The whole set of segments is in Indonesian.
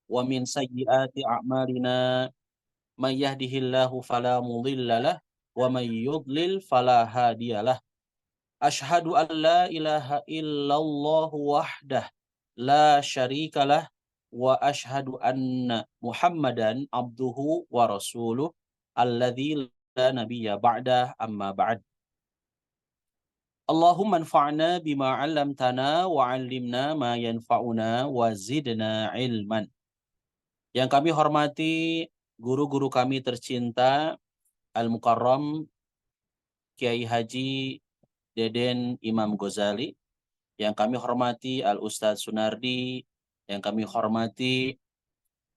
ومن سيئات أعمالنا من يهده الله فلا مضل له ومن يضلل فلا هادي له أشهد أن لا إله إلا الله وحده لا شريك له وأشهد أن محمدا عبده ورسوله الذي لا نبي بعده أما بعد Allahumma anfa'na bima 'allamtana wa 'allimna ma yanfa'una wa zidna ilman. Yang kami hormati guru-guru kami tercinta Al-Mukarram Kiai Haji Deden Imam Ghazali, yang kami hormati Al-Ustadz Sunardi, yang kami hormati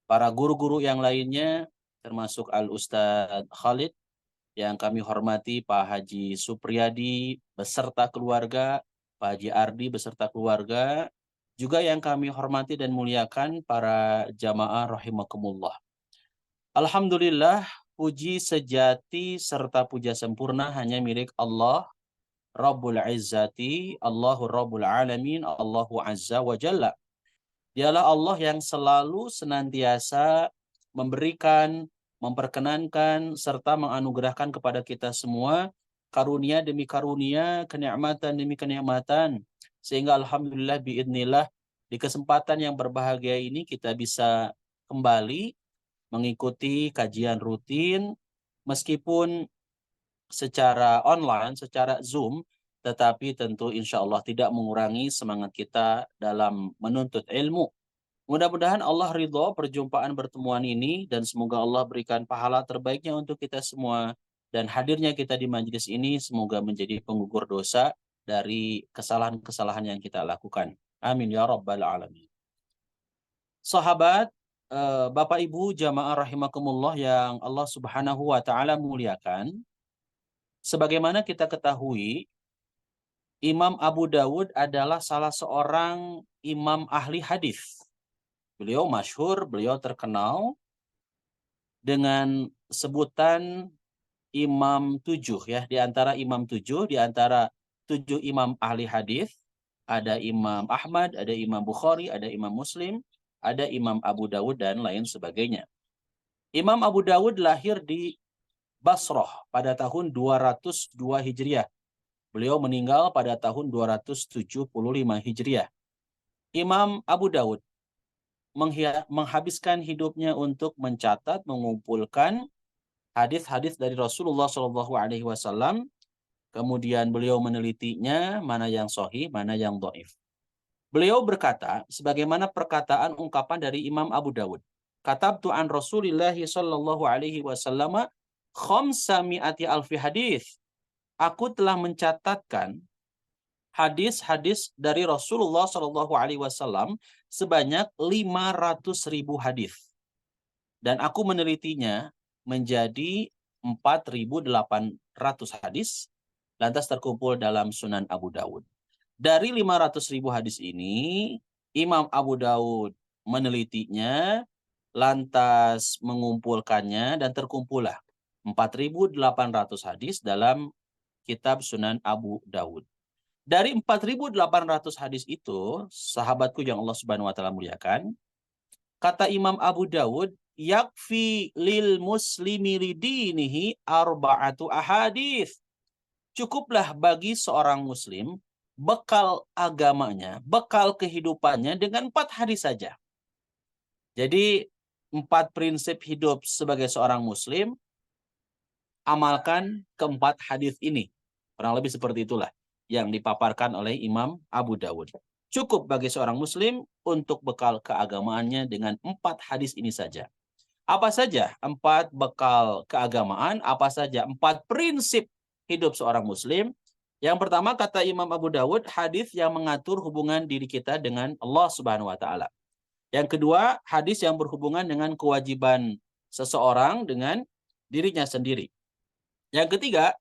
para guru-guru yang lainnya termasuk Al-Ustadz Khalid, yang kami hormati Pak Haji Supriyadi beserta keluarga, Pak Haji Ardi beserta keluarga, juga yang kami hormati dan muliakan para jamaah rahimakumullah. Alhamdulillah, puji sejati serta puja sempurna hanya milik Allah Rabbul Izzati, Allahu Rabbul Alamin, Allahu Azza wa Jalla. Dialah Allah yang selalu senantiasa memberikan, memperkenankan, serta menganugerahkan kepada kita semua karunia demi karunia, kenikmatan demi kenikmatan. Sehingga alhamdulillah biidznillah di kesempatan yang berbahagia ini kita bisa kembali mengikuti kajian rutin meskipun secara online, secara Zoom, tetapi tentu insya Allah tidak mengurangi semangat kita dalam menuntut ilmu. Mudah-mudahan Allah ridho perjumpaan pertemuan ini dan semoga Allah berikan pahala terbaiknya untuk kita semua. Dan hadirnya kita di majelis ini semoga menjadi penggugur dosa dari kesalahan-kesalahan yang kita lakukan. Amin ya rabbal alamin. Sahabat, Bapak Ibu jamaah rahimakumullah yang Allah Subhanahu wa taala muliakan. Sebagaimana kita ketahui, Imam Abu Dawud adalah salah seorang imam ahli hadis. Beliau masyhur, beliau terkenal dengan sebutan Imam Tujuh ya, di antara Imam Tujuh, di antara 7 imam ahli hadis, ada Imam Ahmad, ada Imam Bukhari, ada Imam Muslim, ada Imam Abu Dawud dan lain sebagainya. Imam Abu Dawud lahir di Basrah pada tahun 202 Hijriah. Beliau meninggal pada tahun 275 Hijriah. Imam Abu Dawud menghabiskan hidupnya untuk mencatat, mengumpulkan hadis-hadis dari Rasulullah SAW. Kemudian beliau menelitinya, mana yang sahih, mana yang dhaif. Beliau berkata, sebagaimana perkataan ungkapan dari Imam Abu Dawud, katabtu an Rasulillah sallallahu alaihi wasallam khamsami'ati alfi hadis. Aku telah mencatatkan hadis-hadis dari Rasulullah Shallallahu Alaihi Wasallam sebanyak 500.000 hadis, dan aku menelitinya menjadi 4.800 hadis, lantas terkumpul dalam Sunan Abu Dawud. Dari 500.000 hadis ini, Imam Abu Dawud menelitinya, lantas mengumpulkannya, dan terkumpullah 4.800 hadis dalam kitab Sunan Abu Dawud. Dari 4.800 hadis itu, sahabatku yang Allah Subhanahu wa taala muliakan, kata Imam Abu Dawud, yakfi lil muslimi lidinihi arba'atu ahadits. Cukuplah bagi seorang muslim bekal agamanya, bekal kehidupannya dengan 4 hadis saja. Jadi 4 prinsip hidup sebagai seorang muslim, amalkan keempat hadis ini. Kurang lebih seperti itulah yang dipaparkan oleh Imam Abu Dawud. Cukup bagi seorang muslim untuk bekal keagamaannya dengan 4 hadis ini saja. Apa saja 4 bekal keagamaan, apa saja 4 prinsip hidup seorang muslim? Yang pertama, kata Imam Abu Dawud, hadis yang mengatur hubungan diri kita dengan Allah Subhanahu wa taala. Yang kedua, hadis yang berhubungan dengan kewajiban seseorang dengan dirinya sendiri. Yang ketiga,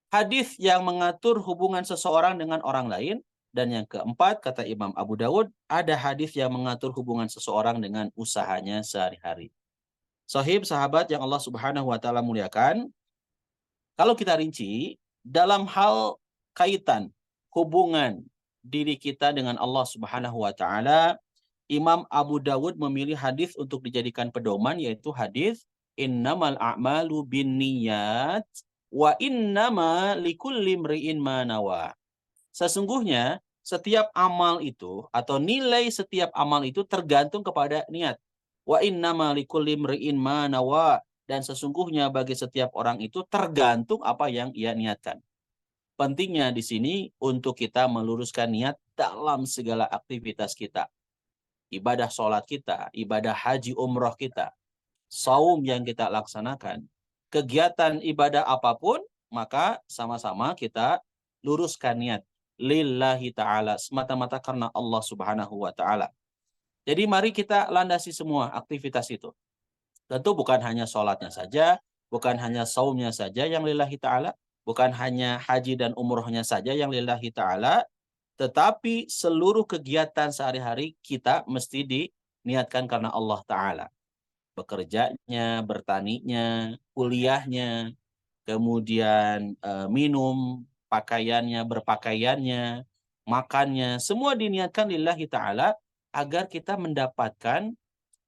hadis yang mengatur hubungan seseorang dengan orang lain. Dan yang keempat, kata Imam Abu Dawud, ada hadis yang mengatur hubungan seseorang dengan usahanya sehari-hari. Sahib, sahabat yang Allah Subhanahu wa taala muliakan, kalau kita rinci dalam hal kaitan hubungan diri kita dengan Allah Subhanahu wa taala, Imam Abu Dawud memilih hadis untuk dijadikan pedoman, yaitu hadis innamal a'malu binniyat wa innama likulli imri'in ma nawa. Sesungguhnya setiap amal itu atau nilai setiap amal itu tergantung kepada niat. Wa innama likulli imri'in ma nawa, dan sesungguhnya bagi setiap orang itu tergantung apa yang ia niatkan. Pentingnya di sini untuk kita meluruskan niat dalam segala aktivitas kita. Ibadah sholat kita, ibadah haji umroh kita, saum yang kita laksanakan, kegiatan ibadah apapun, maka sama-sama kita luruskan niat. Lillahi ta'ala, semata-mata karena Allah subhanahu wa ta'ala. Jadi mari kita landasi semua aktivitas itu. Tentu bukan hanya sholatnya saja, bukan hanya saumnya saja yang lillahi ta'ala, bukan hanya haji dan umrohnya saja yang lillahi ta'ala, tetapi seluruh kegiatan sehari-hari kita mesti diniatkan karena Allah Ta'ala. Bekerjanya, bertaninya, kuliahnya, kemudian minum, pakaiannya, berpakaiannya, makannya, semua diniatkan lillahi ta'ala agar kita mendapatkan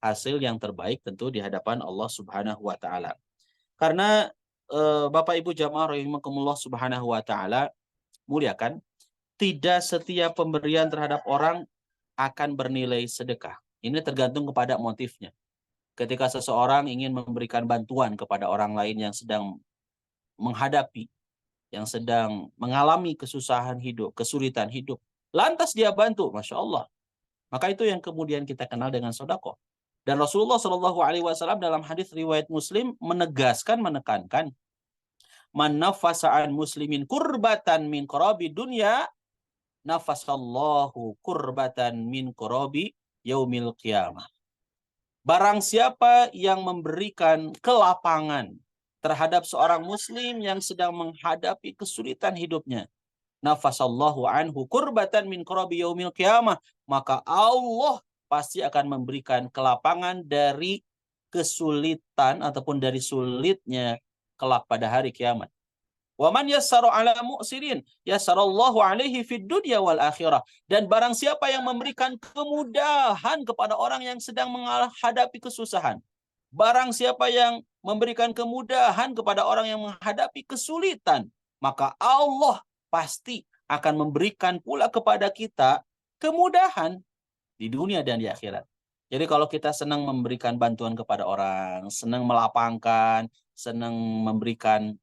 hasil yang terbaik tentu di hadapan Allah Subhanahu wa ta'ala. Karena Bapak Ibu jamaah rahimakumullah Subhanahu wa ta'ala, muliakan, tidak setiap pemberian terhadap orang akan bernilai sedekah. Ini tergantung kepada motifnya. Ketika seseorang ingin memberikan bantuan kepada orang lain yang sedang menghadapi, yang sedang mengalami kesusahan hidup, kesulitan hidup, lantas dia bantu, Masya Allah. Maka itu yang kemudian kita kenal dengan sedekah. Dan Rasulullah Shallallahu Alaihi Wasallam dalam hadis riwayat Muslim menegaskan, menekankan, man nafasa an muslimin kurbatan min qurabi dunya nafasallahu kurbatan min kurabi yaumil qiyamah. Barang siapa yang memberikan kelapangan terhadap seorang muslim yang sedang menghadapi kesulitan hidupnya, nafasallahu anhu kurbatan min kurabi yaumil qiyamah, maka Allah pasti akan memberikan kelapangan dari kesulitan ataupun dari sulitnya kelak pada hari kiamat. Wa man yassara ala mu'sirin yassarallahu alaihi fid dunya wal akhirah. Dan barang siapa yang memberikan kemudahan kepada orang yang sedang menghadapi kesusahan, barang siapa yang memberikan kemudahan kepada orang yang menghadapi kesulitan, maka Allah pasti akan memberikan pula kepada kita kemudahan di dunia dan di akhirat. Jadi kalau kita senang memberikan bantuan kepada orang, senang melapangkan, senang memberikan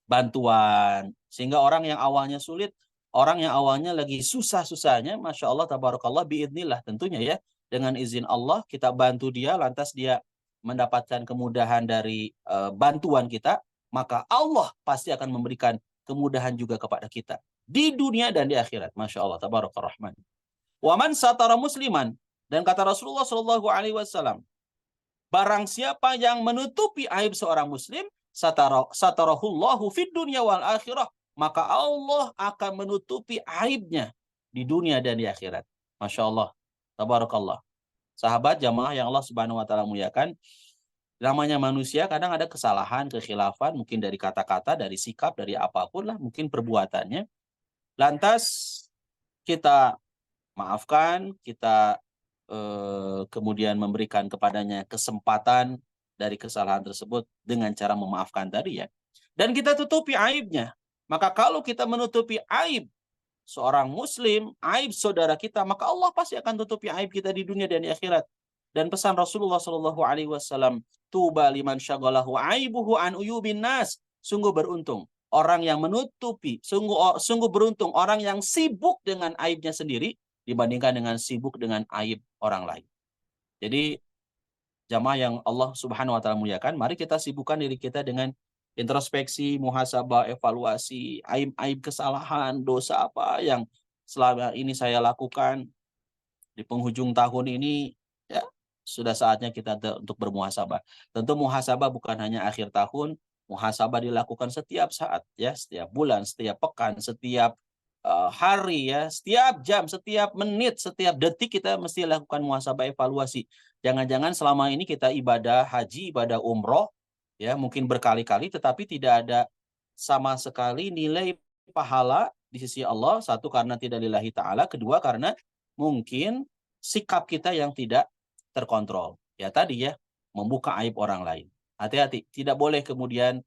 bantuan, sehingga orang yang awalnya sulit, orang yang awalnya lagi susah-susahnya, Masya Allah, tabarakallah, biidnillah tentunya ya, dengan izin Allah kita bantu dia, lantas dia mendapatkan kemudahan dari bantuan kita, maka Allah pasti akan memberikan kemudahan juga kepada kita di dunia dan di akhirat. Masya Allah, tabarakallah rahman. Waman satara musliman, dan kata Rasulullah Shallallahu Alaihi Wasallam, barang siapa yang menutupi aib seorang muslim, satarahullahu fid dunya wal akhirah, maka Allah akan menutupi aibnya di dunia dan di akhirat. Masya Allah, tabarakallah. Sahabat jamaah yang Allah Subhanahu wa taala muliakan, namanya manusia kadang ada kesalahan, kekhilafan, mungkin dari kata-kata, dari sikap, dari apapun lah, mungkin perbuatannya. Lantas kita maafkan, kita kemudian memberikan kepadanya kesempatan dari kesalahan tersebut dengan cara memaafkan tadi ya. Dan kita tutupi aibnya. Maka kalau kita menutupi aib seorang muslim, aib saudara kita, maka Allah pasti akan tutupi aib kita di dunia dan di akhirat. Dan pesan Rasulullah Shallallahu Alaihi Wasallam, tuba liman syagalahu aibuhu an uyubin nas. Sungguh beruntung orang yang menutupi, sungguh beruntung orang yang sibuk dengan aibnya sendiri dibandingkan dengan sibuk dengan aib orang lain. Jadi jamaah yang Allah Subhanahu wa taala muliakan, mari kita sibukkan diri kita dengan introspeksi, muhasabah, evaluasi, aib-aib kesalahan, dosa apa yang selama ini saya lakukan di penghujung tahun ini, ya sudah saatnya kita untuk bermuhasabah. Tentu muhasabah bukan hanya akhir tahun, muhasabah dilakukan setiap saat ya, setiap bulan, setiap pekan, setiap hari ya, setiap jam, setiap menit, setiap detik kita mesti lakukan muhasabah, evaluasi. Jangan-jangan selama ini kita ibadah haji, ibadah umroh, ya mungkin berkali-kali, tetapi tidak ada sama sekali nilai pahala di sisi Allah. Satu, karena tidak lillahi ta'ala. Kedua, karena mungkin sikap kita yang tidak terkontrol. Ya tadi ya, membuka aib orang lain. Hati-hati, tidak boleh kemudian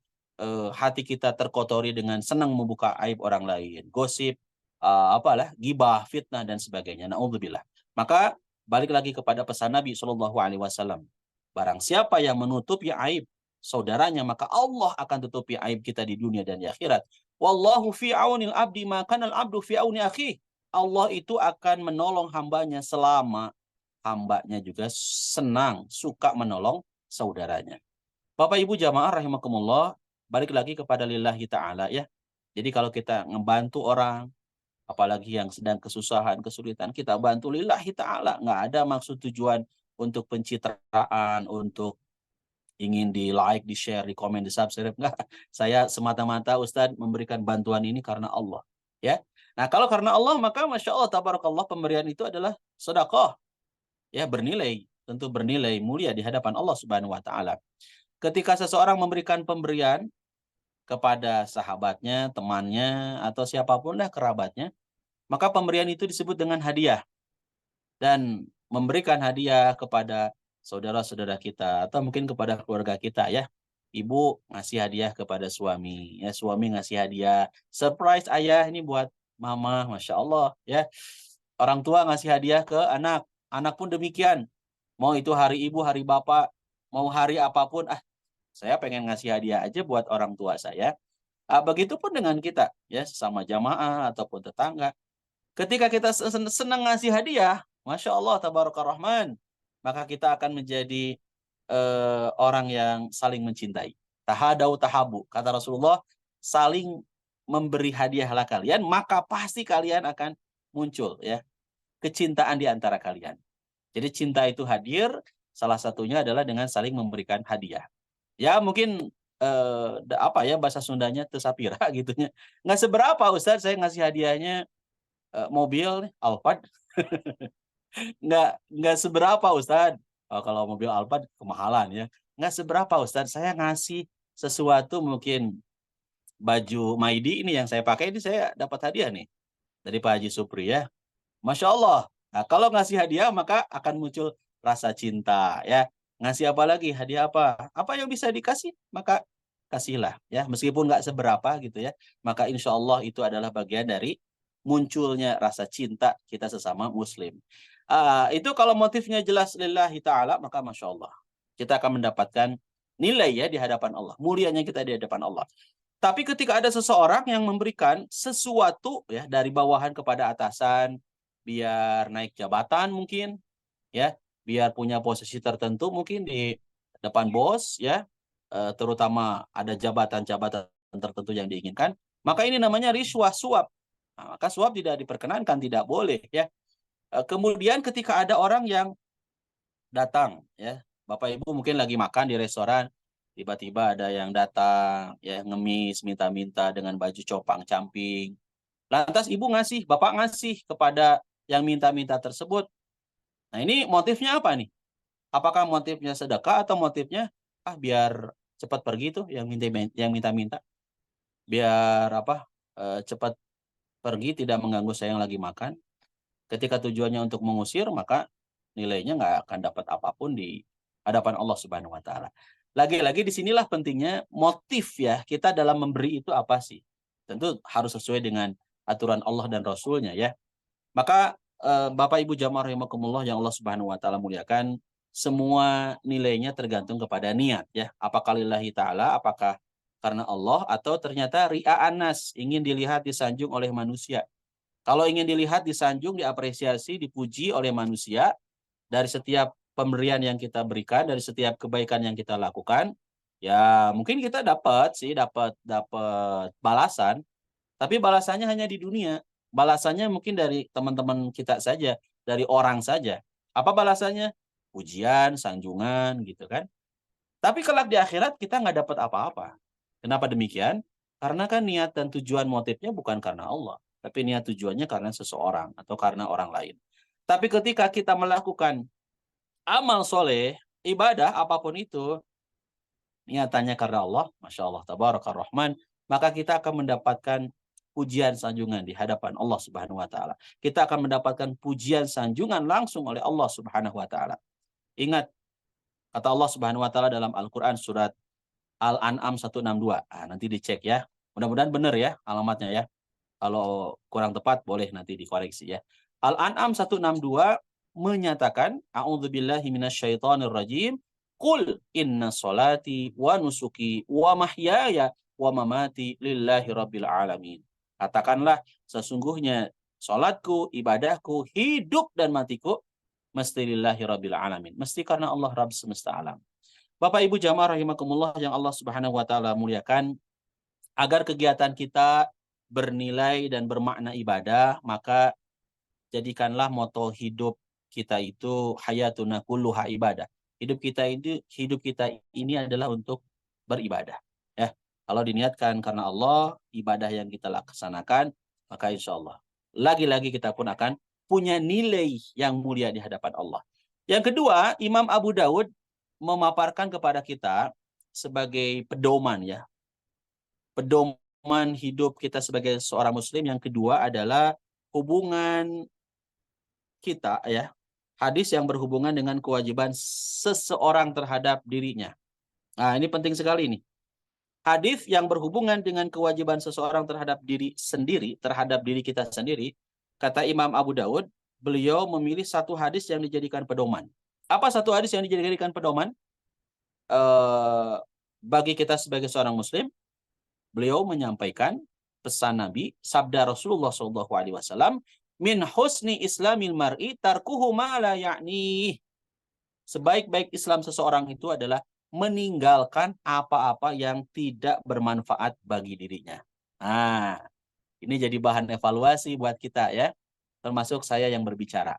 hati kita terkotori dengan senang membuka aib orang lain, gosip, apalah, gibah, fitnah dan sebagainya. Naudzubillah. Maka balik lagi kepada pesan Nabi Shallallahu Alaihi Wasallam. Barang siapa yang menutupi aib saudaranya, maka Allah akan tutupi aib kita di dunia dan di akhirat. Wallahu fi aunil abdi maka al abdu fi auni akhi. Allah itu akan menolong hambanya selama hambanya juga senang, suka menolong saudaranya. Bapak Ibu jamaah rahimakumullah, balik lagi kepada lillahi ta'ala ya. Jadi kalau kita ngebantu orang, apalagi yang sedang kesusahan, kesulitan, kita bantu lillahi ta'ala. Nggak ada maksud tujuan untuk pencitraan, untuk ingin di like, di share, di komen, di subscribe. Nggak. Saya semata-mata Ustadz memberikan bantuan ini karena Allah. Ya. Nah kalau karena Allah maka Masya Allah, tabarakallah, pemberian itu adalah sedekah. Ya, bernilai, tentu bernilai mulia di hadapan Allah Subhanahu wa taala. Ketika seseorang memberikan pemberian kepada sahabatnya, temannya, atau siapapun lah kerabatnya, maka pemberian itu disebut dengan hadiah. Dan memberikan hadiah kepada saudara-saudara kita, atau mungkin kepada keluarga kita ya. Ibu ngasih hadiah kepada suami, ya suami ngasih hadiah. Surprise ayah, ini buat mama, Masya Allah ya. Orang tua ngasih hadiah ke anak, anak pun demikian. Mau itu hari ibu, hari bapak, mau hari apapun, saya pengen ngasih hadiah aja buat orang tua saya. Begitupun dengan kita, ya sesama jamaah ataupun tetangga. Ketika kita senang ngasih hadiah, Masya Allah, Tabarakar Rahman, maka kita akan menjadi orang yang saling mencintai. Tahadau tahabu, kata Rasulullah, saling memberi hadiahlah kalian, maka pasti kalian akan muncul ya kecintaan di antara kalian. Jadi cinta itu hadir, salah satunya adalah dengan saling memberikan hadiah. Ya mungkin apa ya bahasa Sundanya tesapira gitunya. Nggak seberapa Ustaz saya ngasih hadiahnya mobil Alphard. Nggak seberapa Ustaz. Kalau mobil Alphard kemahalan ya. Nggak seberapa Ustaz. Saya ngasih sesuatu mungkin baju Maidi ini yang saya pakai ini saya dapat hadiah nih dari Pak Haji Supri ya. Masya Allah. Nah, kalau ngasih hadiah maka akan muncul rasa cinta ya. Ngasih apa lagi? Hadiah apa? Apa yang bisa dikasih? Maka kasihlah ya. Meskipun nggak seberapa gitu ya. Maka insya Allah itu adalah bagian dari munculnya rasa cinta kita sesama muslim. Itu kalau motifnya jelas lillahi ta'ala maka Masya Allah. Kita akan mendapatkan nilai ya di hadapan Allah. Mulianya kita di hadapan Allah. Tapi ketika ada seseorang yang memberikan sesuatu ya dari bawahan kepada atasan, biar naik jabatan mungkin, ya, biar punya posisi tertentu mungkin di depan bos, ya, terutama ada jabatan-jabatan tertentu yang diinginkan, maka ini namanya riswah, suap. Nah, maka suap tidak diperkenankan, tidak boleh, ya. Kemudian ketika ada orang yang datang, ya, Bapak Ibu mungkin lagi makan di restoran, tiba-tiba ada yang datang, ya, ngemis, minta-minta dengan baju copang-camping. Lantas ibu ngasih, bapak ngasih kepada yang minta-minta tersebut. Nah ini motifnya apa nih? Apakah motifnya sedekah atau motifnya biar cepat pergi tuh yang minta-minta, biar apa cepat pergi tidak mengganggu saya yang lagi makan. Ketika tujuannya untuk mengusir maka nilainya nggak akan dapat apapun di hadapan Allah Subhanahu Wa Taala. Lagi-lagi disinilah pentingnya motif ya kita dalam memberi itu apa sih? Tentu harus sesuai dengan aturan Allah dan Rasulnya ya. Maka Bapak Ibu jamaah rahimakumullah yang Allah Subhanahu wa taala muliakan, semua nilainya tergantung kepada niat ya. Apakah lillahi taala, apakah karena Allah atau ternyata ri'a anas, ingin dilihat disanjung oleh manusia. Kalau ingin dilihat disanjung, diapresiasi, dipuji oleh manusia dari setiap pemberian yang kita berikan, dari setiap kebaikan yang kita lakukan, ya mungkin kita dapat dapat balasan, tapi balasannya hanya di dunia. Balasannya mungkin dari teman-teman kita saja, dari orang saja. Apa balasannya? Pujian, sanjungan, gitu kan. Tapi kelak di akhirat kita nggak dapat apa-apa. Kenapa demikian? Karena kan niat dan tujuan motifnya bukan karena Allah. Tapi niat tujuannya karena seseorang atau karena orang lain. Tapi ketika kita melakukan amal soleh, ibadah, apapun itu, niatannya karena Allah, Masya Allah, Tabarakar Rahman, maka kita akan mendapatkan pujian sanjungan di hadapan Allah Subhanahu wa taala. Kita akan mendapatkan pujian sanjungan langsung oleh Allah Subhanahu wa taala. Ingat kata Allah Subhanahu wa taala dalam Al-Qur'an surat Al-An'am 162. Nanti dicek ya. Mudah-mudahan benar ya alamatnya ya. Kalau kurang tepat boleh nanti dikoreksi ya. Al-An'am 162 menyatakan a'udzubillahi minasyaitonirrajim. Qul inna solati wa nusuki wa mahyaya wa mamati lillahi rabbil alamin. Katakanlah sesungguhnya salatku, ibadahku, hidup dan matiku mesti lillahi rabbil alamin. Mesti karena Allah Rabb semesta alam. Bapak Ibu jamaah rahimakumullah yang Allah Subhanahu wa taala muliakan, agar kegiatan kita bernilai dan bermakna ibadah, maka jadikanlah moto hidup kita itu hayatuna kulluha ibadah. Hidup kita ini adalah untuk beribadah. Ya, kalau diniatkan karena Allah, ibadah yang kita laksanakan, maka insya Allah lagi-lagi kita pun akan punya nilai yang mulia di hadapan Allah. Yang kedua, Imam Abu Daud memaparkan kepada kita sebagai pedoman ya. Pedoman hidup kita sebagai seorang muslim yang kedua adalah hubungan kita ya. Hadis yang berhubungan dengan kewajiban seseorang terhadap dirinya. Nah, ini penting sekali nih. Hadis yang berhubungan dengan kewajiban seseorang terhadap diri sendiri, terhadap diri kita sendiri, kata Imam Abu Daud, beliau memilih satu hadis yang dijadikan pedoman. Apa satu hadis yang dijadikan pedoman? Bagi kita sebagai seorang muslim, beliau menyampaikan pesan Nabi, sabda Rasulullah SAW, min husni islamil mar'i tarkuhu ma la ya'ni. Sebaik-baik Islam seseorang itu adalah meninggalkan apa-apa yang tidak bermanfaat bagi dirinya. Nah, ini jadi bahan evaluasi buat kita ya, termasuk saya yang berbicara.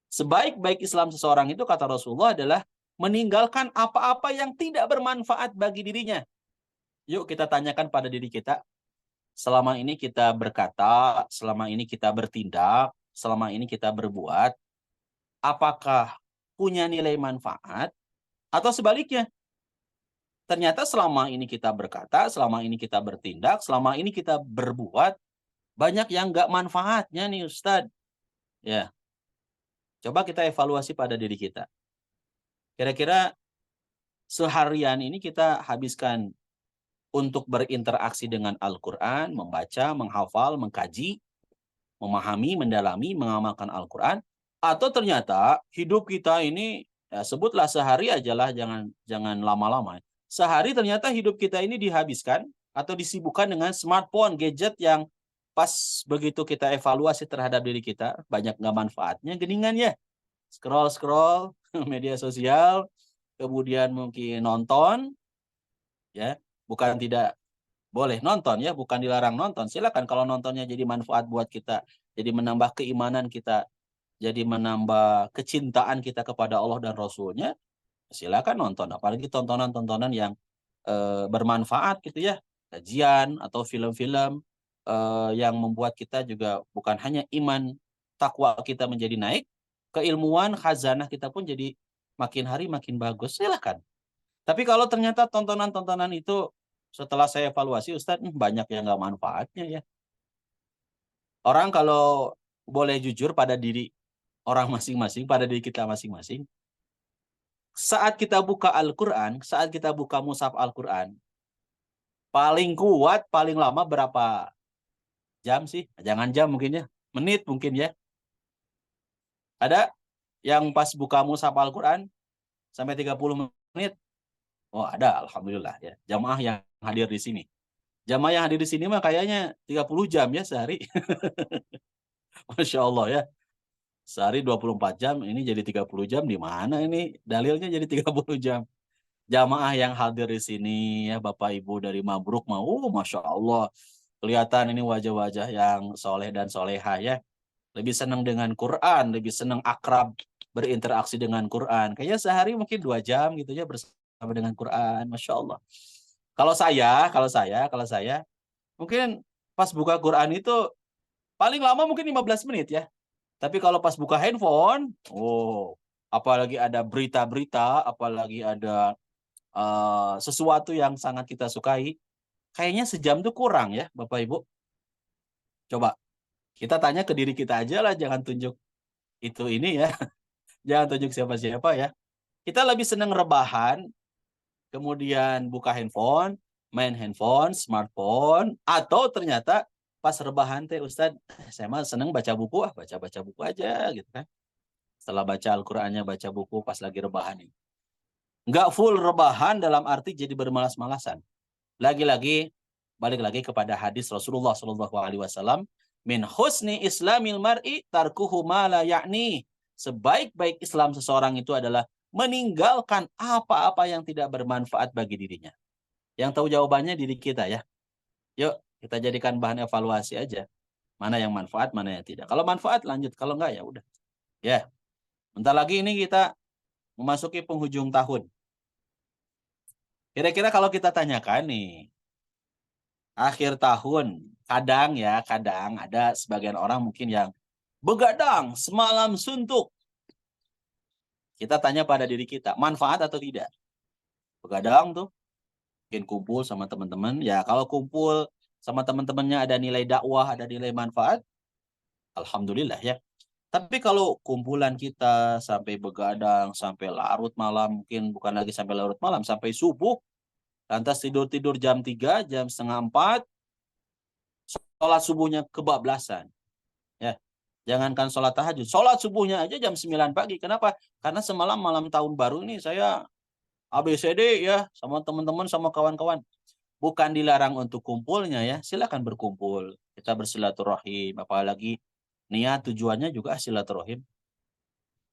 Sebaik-baik Islam seseorang itu kata Rasulullah adalah meninggalkan apa-apa yang tidak bermanfaat bagi dirinya. Yuk kita tanyakan pada diri kita, selama ini kita berkata, selama ini kita bertindak, selama ini kita berbuat, apakah punya nilai manfaat atau sebaliknya? Ternyata selama ini kita berkata, selama ini kita bertindak, selama ini kita berbuat, banyak yang nggak manfaatnya nih Ustadz. Ya, coba kita evaluasi pada diri kita. Kira-kira seharian ini kita habiskan untuk berinteraksi dengan Al-Quran, membaca, menghafal, mengkaji, memahami, mendalami, mengamalkan Al-Quran, atau ternyata hidup kita ini, ya sebutlah sehari aja lah, jangan lama-lama. Sehari ternyata hidup kita ini dihabiskan atau disibukkan dengan smartphone, gadget yang pas begitu kita evaluasi terhadap diri kita, banyak nggak manfaatnya, geningan ya. Scroll-scroll media sosial, kemudian mungkin nonton, ya bukan tidak boleh nonton ya, bukan dilarang nonton. Silakan kalau nontonnya jadi manfaat buat kita, jadi menambah keimanan kita, jadi menambah kecintaan kita kepada Allah dan Rasulnya, silakan nonton. Apalagi tontonan-tontonan yang bermanfaat gitu ya, kajian atau film-film yang membuat kita juga bukan hanya iman, takwa kita menjadi naik, keilmuan, khazanah kita pun jadi makin hari makin bagus. Silakan. Tapi kalau ternyata tontonan-tontonan itu setelah saya evaluasi, Ustadz, banyak yang nggak manfaatnya ya. Orang kalau boleh jujur pada diri orang masing-masing, pada diri kita masing-masing, saat kita buka Al-Quran, saat kita buka mushaf Al-Quran, paling kuat, paling lama berapa jam sih? Jangan jam mungkin ya, menit mungkin ya. Ada yang pas buka mushaf Al-Quran sampai 30 menit? Oh ada, Alhamdulillah ya. Jamaah yang hadir di sini. Jamaah yang hadir di sini mah kayaknya 30 jam ya sehari. Masya Allah ya. Sehari 24 jam, ini jadi 30 jam. Di mana ini dalilnya jadi 30 jam? Jamaah yang hadir di sini ya Bapak Ibu dari Mabruk mau, Masya Allah. Kelihatan ini wajah-wajah yang soleh dan soleha ya. Lebih senang dengan Quran, lebih senang akrab berinteraksi dengan Quran. Kayaknya sehari mungkin 2 jam gitu ya bersama dengan Quran. Masya Allah. Kalau saya, mungkin pas buka Quran itu paling lama mungkin 15 menit ya. Tapi kalau pas buka handphone, apalagi ada berita-berita, apalagi ada sesuatu yang sangat kita sukai, kayaknya sejam tuh kurang ya, Bapak Ibu. Coba kita tanya ke diri kita aja lah, jangan tunjuk itu ini ya. Jangan tunjuk siapa-siapa ya. Kita lebih senang rebahan, kemudian buka handphone, main handphone, smartphone, atau ternyata pas rebahan teh Ustadz, saya mah seneng baca buku, baca-baca buku aja gitu kan. Setelah baca Al-Qur'annya, baca buku pas lagi rebahan ini. Nggak full rebahan dalam arti jadi bermalas-malasan. Lagi-lagi, balik lagi kepada hadis Rasulullah SAW, min husni islamil mar'i tarkuhu ma la ya'ni. Sebaik-baik Islam seseorang itu adalah meninggalkan apa-apa yang tidak bermanfaat bagi dirinya. Yang tahu jawabannya diri kita ya. Yuk, kita jadikan bahan evaluasi aja. Mana yang manfaat, mana yang tidak. Kalau manfaat lanjut, kalau enggak ya udah. Ya, bentar lagi ini kita memasuki penghujung tahun. Kira-kira kalau kita tanyakan nih, akhir tahun, kadang ada sebagian orang mungkin yang begadang semalam suntuk. Kita tanya pada diri kita, manfaat atau tidak? Begadang tuh, mungkin kumpul sama teman-teman. Ya kalau kumpul sama teman-temannya ada nilai dakwah, ada nilai manfaat, alhamdulillah ya. Tapi kalau kumpulan kita sampai begadang, sampai larut malam, mungkin bukan lagi sampai larut malam, sampai subuh, lantas tidur-tidur jam 3, jam setengah 4, sholat subuhnya kebablasan. Ya, jangankan sholat tahajud, sholat subuhnya aja jam 9 pagi. Kenapa? Karena semalam malam tahun baru ini saya ABCD ya, sama teman-teman, sama kawan-kawan. Bukan dilarang untuk kumpulnya ya, silakan berkumpul. Kita bersilaturahim, apalagi niat tujuannya juga silaturahim.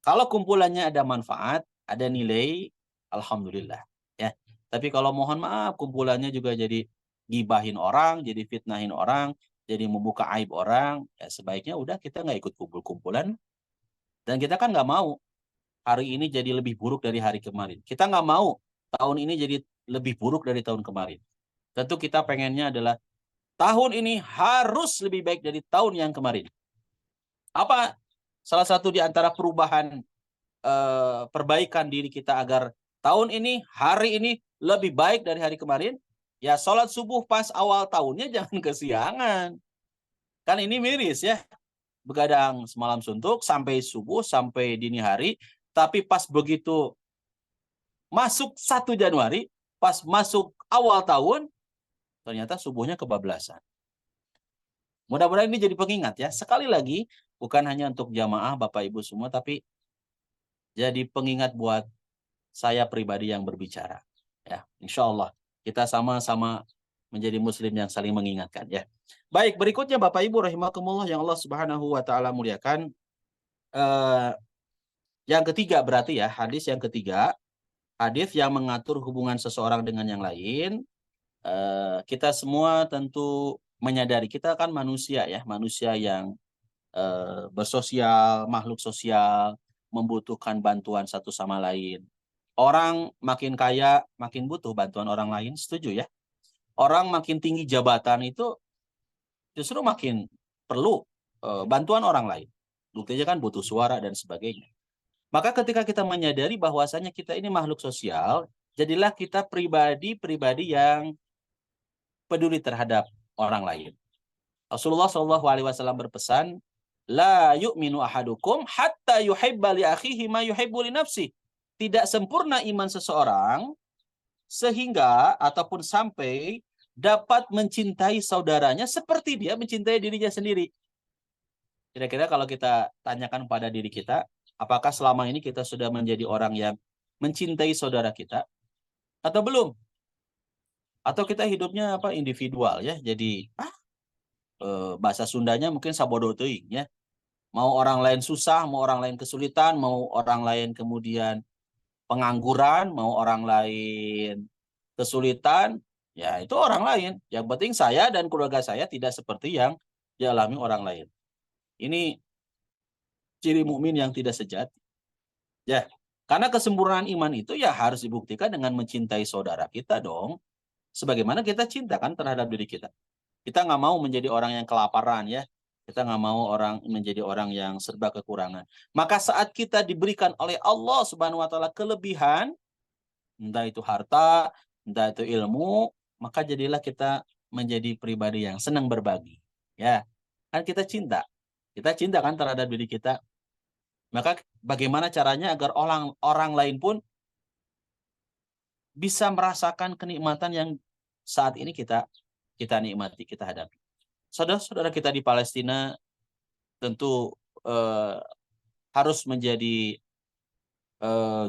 Kalau kumpulannya ada manfaat, ada nilai, alhamdulillah ya. Tapi kalau mohon maaf kumpulannya juga jadi gibahin orang, jadi fitnahin orang, jadi membuka aib orang, ya sebaiknya udah kita nggak ikut kumpul-kumpulan. Dan kita kan nggak mau hari ini jadi lebih buruk dari hari kemarin. Kita nggak mau tahun ini jadi lebih buruk dari tahun kemarin. Tentu kita pengennya adalah tahun ini harus lebih baik dari tahun yang kemarin. Apa salah satu di antara perubahan perbaikan diri kita agar tahun ini, hari ini lebih baik dari hari kemarin? Ya sholat subuh pas awal tahunnya jangan kesiangan. Kan ini miris ya. Begadang semalam suntuk sampai subuh, sampai dini hari. Tapi pas begitu masuk 1 Januari, pas masuk awal tahun, ternyata subuhnya kebablasan. Mudah-mudahan ini jadi pengingat ya. Sekali lagi, bukan hanya untuk jamaah Bapak Ibu semua, tapi jadi pengingat buat saya pribadi yang berbicara. Ya, insya Allah kita sama-sama menjadi muslim yang saling mengingatkan ya. Baik, berikutnya Bapak Ibu rahimakumullah yang Allah Subhanahu wa taala muliakan. Eh, yang ketiga berarti ya, hadis yang ketiga, hadis yang mengatur hubungan seseorang dengan yang lain. Kita semua tentu menyadari kita kan manusia ya, manusia yang bersosial, makhluk sosial, membutuhkan bantuan satu sama lain. Orang makin kaya, makin butuh bantuan orang lain, setuju ya? Orang makin tinggi jabatan itu justru makin perlu bantuan orang lain. Buktinya kan butuh suara dan sebagainya. Maka ketika kita menyadari bahwasanya kita ini makhluk sosial, jadilah kita pribadi-pribadi yang peduli terhadap orang lain. Rasulullah SAW berpesan, la yu'minu ahadukum hatta yuhibba li akhihi ma yuhibbu li nafsi. Tidak sempurna iman seseorang sehingga ataupun sampai dapat mencintai saudaranya seperti dia mencintai dirinya sendiri. Kira-kira kalau kita tanyakan pada diri kita, apakah selama ini kita sudah menjadi orang yang mencintai saudara kita atau belum? Atau kita hidupnya apa individual ya, jadi bahasa Sundanya mungkin sabodo teuing ya. Mau orang lain susah, mau orang lain kesulitan, mau orang lain kemudian pengangguran, mau orang lain kesulitan, ya itu orang lain. Yang penting saya dan keluarga saya tidak seperti yang dialami orang lain. Ini ciri mukmin yang tidak sejati. Ya, karena kesempurnaan iman itu ya harus dibuktikan dengan mencintai saudara kita dong. Sebagaimana kita cintakan terhadap diri kita. Kita nggak mau menjadi orang yang kelaparan ya. Kita nggak mau menjadi orang yang serba kekurangan. Maka saat kita diberikan oleh Allah Subhanahu wa taala kelebihan, entah itu harta, entah itu ilmu, maka jadilah kita menjadi pribadi yang senang berbagi. Ya. Kan kita cinta. Kita cinta kan terhadap diri kita. Maka bagaimana caranya agar orang orang lain pun bisa merasakan kenikmatan yang saat ini kita nikmati, kita hadapi. Saudara-saudara kita di Palestina tentu harus menjadi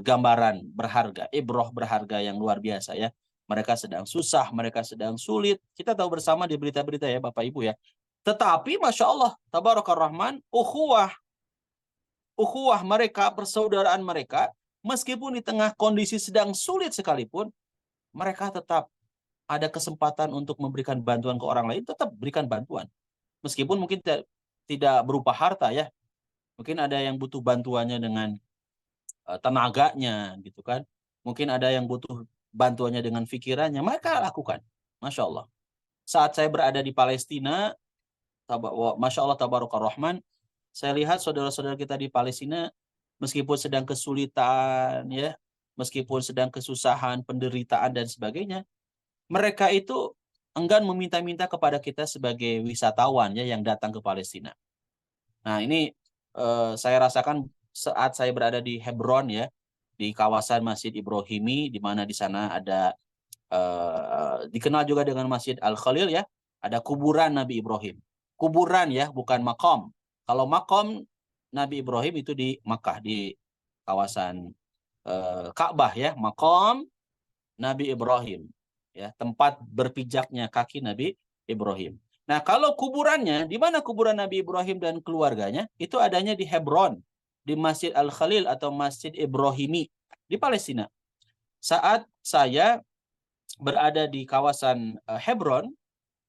gambaran berharga, ibroh berharga yang luar biasa ya. Mereka sedang susah, mereka sedang sulit. Kita tahu bersama di berita-berita ya Bapak Ibu ya. Tetapi Masya Allah, Tabarakar Rahman, ukhuwah mereka, persaudaraan mereka, meskipun di tengah kondisi sedang sulit sekalipun, mereka tetap ada kesempatan untuk memberikan bantuan ke orang lain, tetap berikan bantuan. Meskipun mungkin tidak berupa harta ya. Mungkin ada yang butuh bantuannya dengan tenaganya gitu kan. Mungkin ada yang butuh bantuannya dengan pikirannya, mereka lakukan. Masya Allah. Saat saya berada di Palestina, Masya Allah Tabaraka Rahman, saya lihat saudara-saudara kita di Palestina, meskipun sedang kesulitan, ya, meskipun sedang kesusahan, penderitaan dan sebagainya, mereka itu enggan meminta-minta kepada kita sebagai wisatawan ya yang datang ke Palestina. Nah ini saya rasakan saat saya berada di Hebron ya, di kawasan Masjid Ibrahimi, di mana di sana ada dikenal juga dengan Masjid Al-Khalil ya, ada kuburan Nabi Ibrahim. Kuburan ya, bukan makom. Kalau makom Nabi Ibrahim itu di Makkah, di kawasan Ka'bah ya, makom Nabi Ibrahim. Ya, tempat berpijaknya kaki Nabi Ibrahim. Nah, kalau kuburannya, di mana kuburan Nabi Ibrahim dan keluarganya? Itu adanya di Hebron, di Masjid Al-Khalil atau Masjid Ibrahimi, di Palestina. Saat saya berada di kawasan Hebron,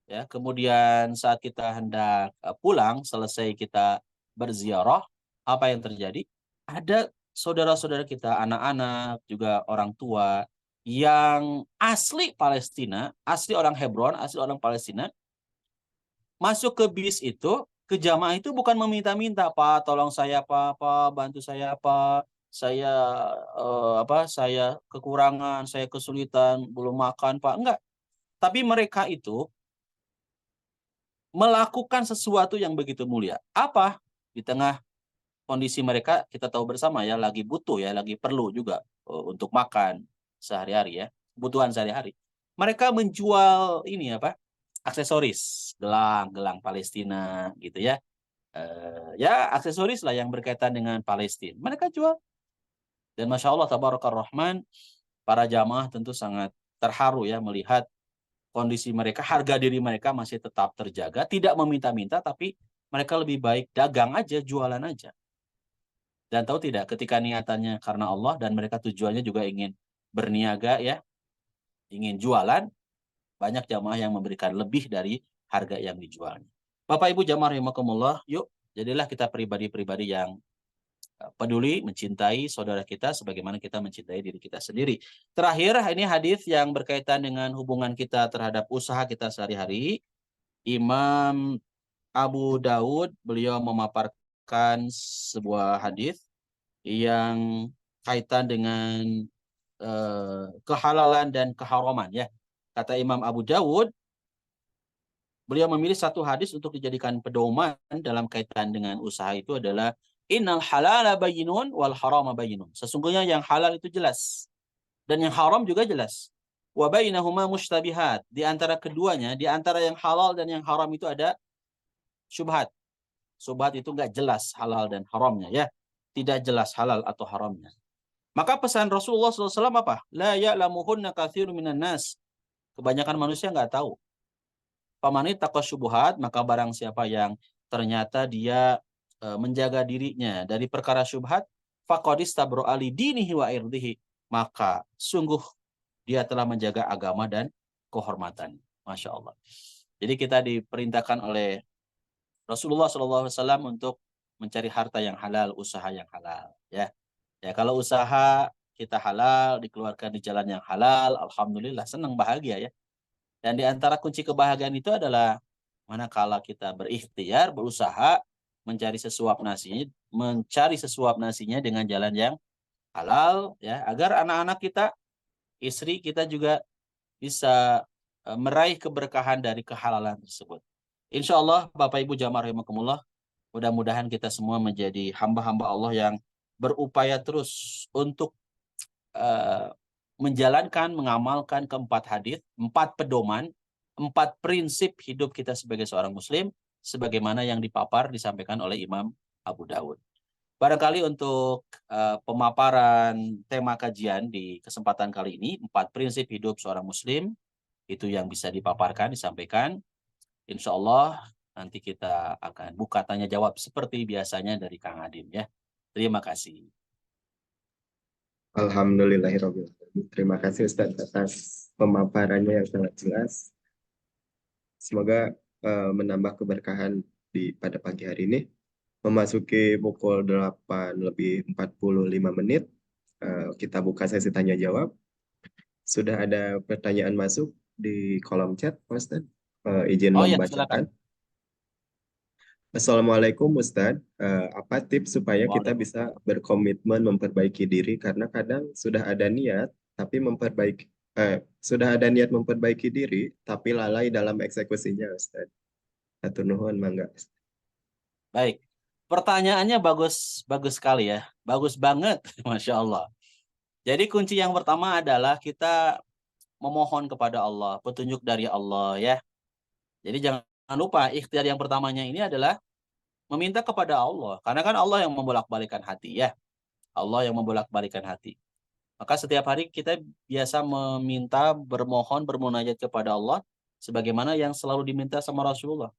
ya, kemudian saat kita hendak pulang, selesai kita berziarah, apa yang terjadi? Ada saudara-saudara kita, anak-anak, juga orang tua, yang asli Palestina, asli orang Hebron, asli orang Palestina, masuk ke bis itu, ke jamaah itu bukan meminta-minta, Pak, tolong saya apa, bantu saya apa, saya saya kekurangan, saya kesulitan, belum makan, Pak. Enggak. Tapi mereka itu melakukan sesuatu yang begitu mulia. Apa? Di tengah kondisi mereka kita tahu bersama ya, lagi butuh ya, lagi perlu juga untuk makan sehari-hari ya, kebutuhan sehari-hari. Mereka menjual ini apa? Aksesoris, gelang Palestina gitu ya. Ya aksesoris lah yang berkaitan dengan Palestina. Mereka jual. Dan Masya Allah, Tabarakar Rahman, para jamaah tentu sangat terharu ya melihat kondisi mereka, harga diri mereka masih tetap terjaga, tidak meminta-minta, tapi mereka lebih baik dagang aja, jualan aja. Dan tahu tidak, ketika niatannya karena Allah dan mereka tujuannya juga ingin berniaga ya, ingin jualan, banyak jamaah yang memberikan lebih dari harga yang dijualnya. Bapak Ibu jamaah rahimakumullah, yuk jadilah kita pribadi-pribadi yang peduli, mencintai saudara kita sebagaimana kita mencintai diri kita sendiri. Terakhir, ini hadis yang berkaitan dengan hubungan kita terhadap usaha kita sehari-hari. Imam Abu Daud, beliau memaparkan sebuah hadis yang kaitan dengan kehalalan dan keharaman ya. Kata Imam Abu Daud, beliau memilih satu hadis untuk dijadikan pedoman dalam kaitan dengan usaha itu adalah innal halala bayyinun wal harama bayyinun. Sesungguhnya yang halal itu jelas dan yang haram juga jelas. Wa bainahuma mushtabihat. Di antara keduanya, di antara yang halal dan yang haram itu ada syubhat. Syubhat itu enggak jelas halal dan haramnya ya. Tidak jelas halal atau haramnya. Maka pesan Rasulullah SAW apa? La ya'lamuhunna katsirun minan nas. Kebanyakan manusia enggak tahu. Pamanit taqwas syubhat, maka barang siapa yang ternyata dia menjaga dirinya dari perkara syubhat, faqadis tabro ali dinihi wa irdihi, maka sungguh dia telah menjaga agama dan kehormatan. Masya Allah. Jadi kita diperintahkan oleh Rasulullah SAW untuk mencari harta yang halal, usaha yang halal. Ya, ya kalau usaha kita halal, dikeluarkan di jalan yang halal, alhamdulillah senang bahagia ya. Dan di antara kunci kebahagiaan itu adalah manakala kita berikhtiar, berusaha mencari sesuap nasinya dengan jalan yang halal ya, agar anak-anak kita, istri kita juga bisa meraih keberkahan dari kehalalan tersebut. Insya Allah Bapak Ibu jamaah rahimakumullah, mudah-mudahan kita semua menjadi hamba-hamba Allah yang berupaya terus untuk eh, menjalankan, mengamalkan keempat hadis, empat pedoman, empat prinsip hidup kita sebagai seorang muslim, sebagaimana yang disampaikan oleh Imam Abu Dawud. Barangkali untuk pemaparan tema kajian di kesempatan kali ini, empat prinsip hidup seorang muslim, itu yang bisa dipaparkan, disampaikan. Insya Allah nanti kita akan buka tanya jawab seperti biasanya dari Kang Adin ya. Terima kasih. Alhamdulillahirobbilalamin. Terima kasih Ustadz atas pemaparannya yang sangat jelas. Semoga menambah keberkahan pada pagi hari ini. Memasuki pukul 8 lebih 45 menit, kita buka sesi tanya jawab. Sudah ada pertanyaan masuk di kolom chat, Ustadz. Izin Oh ya, silakan. membacakan. Assalamualaikum Ustadz. Apa tips supaya kita bisa Waalaikumsalam. berkomitmen memperbaiki diri? Karena kadang sudah ada niat memperbaiki diri, tapi lalai dalam eksekusinya, Ustadz. Hatur nuhun, mangga. Baik. Pertanyaannya bagus, bagus sekali ya. Bagus banget, Masya Allah. Jadi kunci yang pertama adalah kita memohon kepada Allah, petunjuk dari Allah ya. Jadi jangan lupa ikhtiar yang pertamanya ini adalah meminta kepada Allah. Karena kan Allah yang membolak-balikan hati ya. Allah yang membolak-balikan hati. Maka setiap hari kita biasa meminta, bermohon, bermunajat kepada Allah sebagaimana yang selalu diminta sama Rasulullah.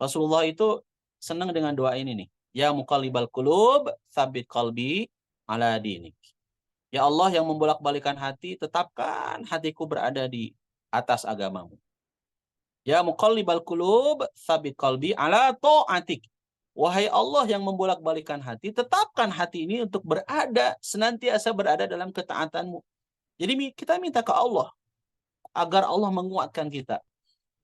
Rasulullah itu senang dengan doa ini nih. Ya muqallibal qulub, tsabit qalbi ala dinik. Ya Allah yang membolak-balikan hati, tetapkan hatiku berada di atas agamamu. Ya muqallibal qulub, tsabit qalbi ala ta'atik. Wahai Allah yang membolak-balikan hati, tetapkan hati ini untuk senantiasa berada dalam ketaatanmu. Jadi kita minta ke Allah agar Allah menguatkan kita,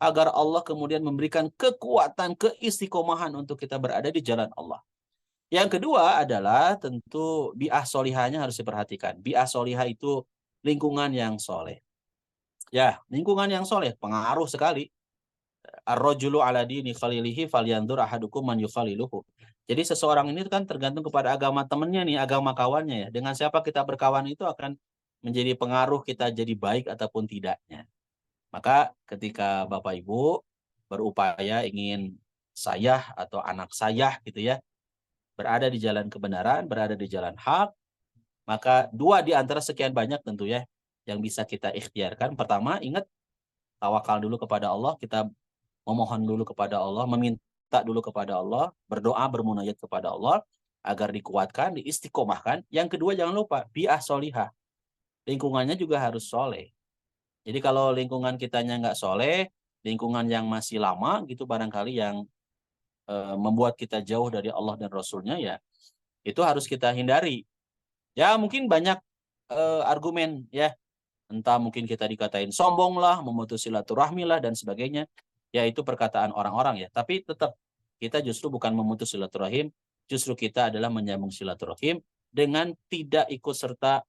agar Allah kemudian memberikan kekuatan, keistiqomahan untuk kita berada di jalan Allah. Yang kedua adalah tentu bi'ah solihahnya harus diperhatikan. Bi'ah solihah itu lingkungan yang soleh. Ya, lingkungan yang soleh pengaruh sekali. Ar-rajulu ala dini khalilihi falyandur ahadukum man yukhaliluhu. Jadi seseorang ini kan tergantung kepada agama temannya nih, agama kawannya ya. Dengan siapa kita berkawan itu akan menjadi pengaruh kita jadi baik ataupun tidaknya. Maka ketika Bapak Ibu berupaya ingin saya atau anak saya gitu ya, berada di jalan kebenaran, berada di jalan hak, maka dua di antara sekian banyak tentu ya yang bisa kita ikhtiarkan. Pertama, ingat tawakal dulu kepada Allah, kita memohon dulu kepada Allah, meminta dulu kepada Allah, berdoa, bermunajat kepada Allah agar dikuatkan, diistiqomahkan. Yang kedua, jangan lupa bi'ah solihah. Lingkungannya juga harus soleh. Jadi kalau lingkungan kitanya nggak soleh, lingkungan yang masih lama gitu barangkali yang membuat kita jauh dari Allah dan Rasulnya ya, itu harus kita hindari. Ya mungkin banyak argumen ya, entah mungkin kita dikatain sombong lah, memutus silaturahmi lah dan sebagainya. Ya itu perkataan orang-orang ya. Tapi tetap kita justru bukan memutus silaturahim, justru kita adalah menyambung silaturahim dengan tidak ikut serta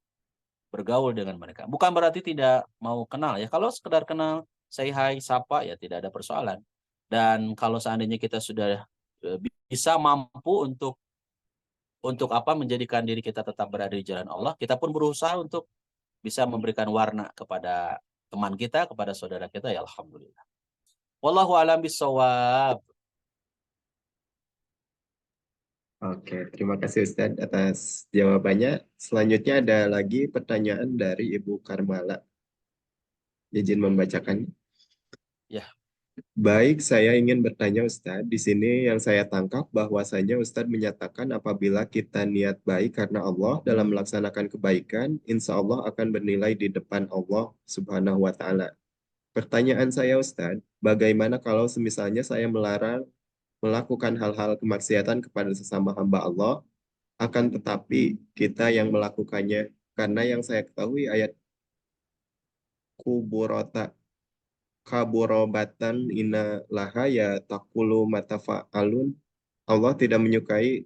bergaul dengan mereka. Bukan berarti tidak mau kenal ya. Kalau sekedar kenal, say hi, sapa ya tidak ada persoalan. Dan kalau seandainya kita sudah bisa mampu untuk apa menjadikan diri kita tetap berada di jalan Allah, kita pun berusaha untuk bisa memberikan warna kepada teman kita, kepada saudara kita ya alhamdulillah. Wallahu a'lam bishawab. Oke, terima kasih Ustadz atas jawabannya. Selanjutnya ada lagi pertanyaan dari Ibu Karmala. Izin membacakan. Ya, Baik, saya ingin bertanya Ustadz. Di sini yang saya tangkap bahwasanya Ustadz menyatakan apabila kita niat baik karena Allah dalam melaksanakan kebaikan, insya Allah akan bernilai di depan Allah Subhanahu wa Ta'ala. Pertanyaan saya Ustadz, bagaimana kalau semisalnya saya melarang melakukan hal-hal kemaksiatan kepada sesama hamba Allah, akan tetapi kita yang melakukannya, karena yang saya ketahui ayat kuburota kaburobatan ina laha ya takulu matafa'alun. Allah tidak menyukai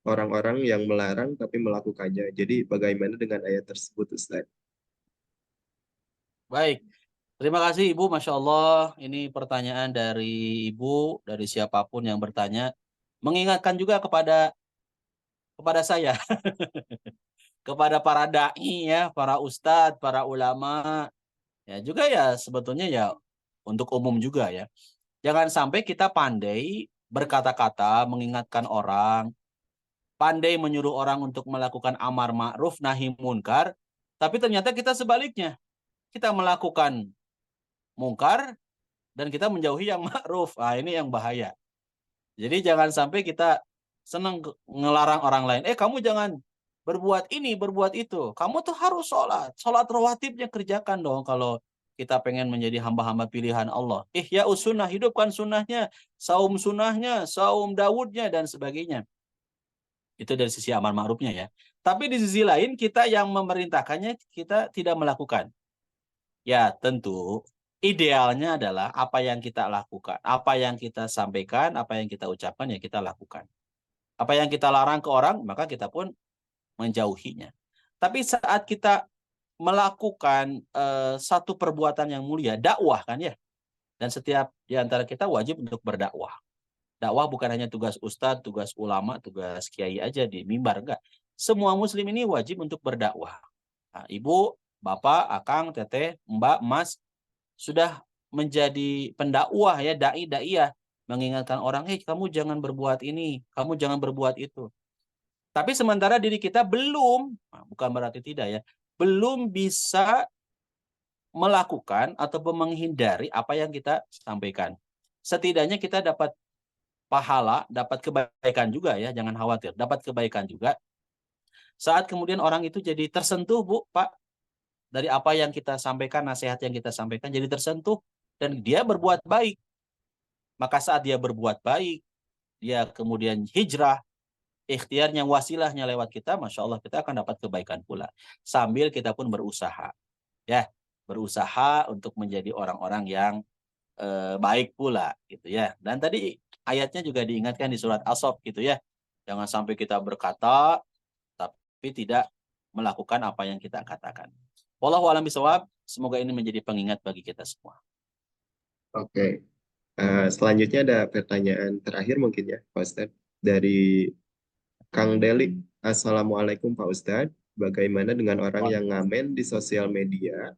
orang-orang yang melarang tapi melakukannya. Jadi bagaimana dengan ayat tersebut Ustaz? baik. Terima kasih Ibu, Masya Allah. Ini pertanyaan dari Ibu, dari siapapun yang bertanya. Mengingatkan juga kepada saya, kepada para da'i ya, para ustadz, para ulama. Ya juga ya sebetulnya ya untuk umum juga ya. Jangan sampai kita pandai berkata-kata, mengingatkan orang, pandai menyuruh orang untuk melakukan amar ma'ruf nahi munkar, tapi ternyata kita sebaliknya. Kita melakukan mungkar dan kita menjauhi yang ma'ruf. Ah, ini yang bahaya. Jadi jangan sampai kita senang ngelarang orang lain. Kamu jangan berbuat ini, berbuat itu. Kamu tuh harus sholat. Sholat rawatibnya kerjakan dong kalau kita pengen menjadi hamba-hamba pilihan Allah. Ya sunnah, hidupkan sunnahnya. Saum sunnahnya, saum Dawudnya, dan sebagainya. Itu dari sisi amar ma'rufnya ya. Tapi di sisi lain kita yang memerintahkannya kita tidak melakukan. Ya tentu idealnya adalah apa yang kita lakukan, apa yang kita sampaikan, apa yang kita ucapkan ya kita lakukan. Apa yang kita larang ke orang maka kita pun menjauhinya. Tapi saat kita melakukan satu perbuatan yang mulia, dakwah kan ya. Dan setiap di antara kita wajib untuk berdakwah. Dakwah bukan hanya tugas ustadz, tugas ulama, tugas kiai aja di mimbar, enggak. Semua muslim ini wajib untuk berdakwah. Nah, ibu, bapak, akang, teteh, mbak, mas, sudah menjadi pendakwah ya, dai-daiyah, mengingatkan orang, kamu jangan berbuat ini, kamu jangan berbuat itu. Tapi sementara diri kita belum, bukan berarti tidak ya, belum bisa melakukan atau menghindari apa yang kita sampaikan. Setidaknya kita dapat pahala, dapat kebaikan juga ya, jangan khawatir, dapat kebaikan juga. Saat kemudian orang itu jadi tersentuh, Bu, Pak, dari apa yang kita sampaikan, nasihat yang kita sampaikan, jadi tersentuh, dan dia berbuat baik. Maka saat dia berbuat baik, dia kemudian hijrah, ikhtiarnya, wasilahnya lewat kita, Masya Allah kita akan dapat kebaikan pula. Sambil kita pun berusaha. Ya, berusaha untuk menjadi orang-orang yang baik pula gitu ya. Dan tadi ayatnya juga diingatkan di surat As-Saff gitu ya. Jangan sampai kita berkata tapi tidak melakukan apa yang kita katakan. Wallahu a'lam bishawab. Semoga ini menjadi pengingat bagi kita semua. Oke. Selanjutnya ada pertanyaan terakhir mungkin ya, Pak Ustadz. Dari Kang Delik. Assalamualaikum Pak Ustadz. Bagaimana dengan orang yang ngamen di sosial media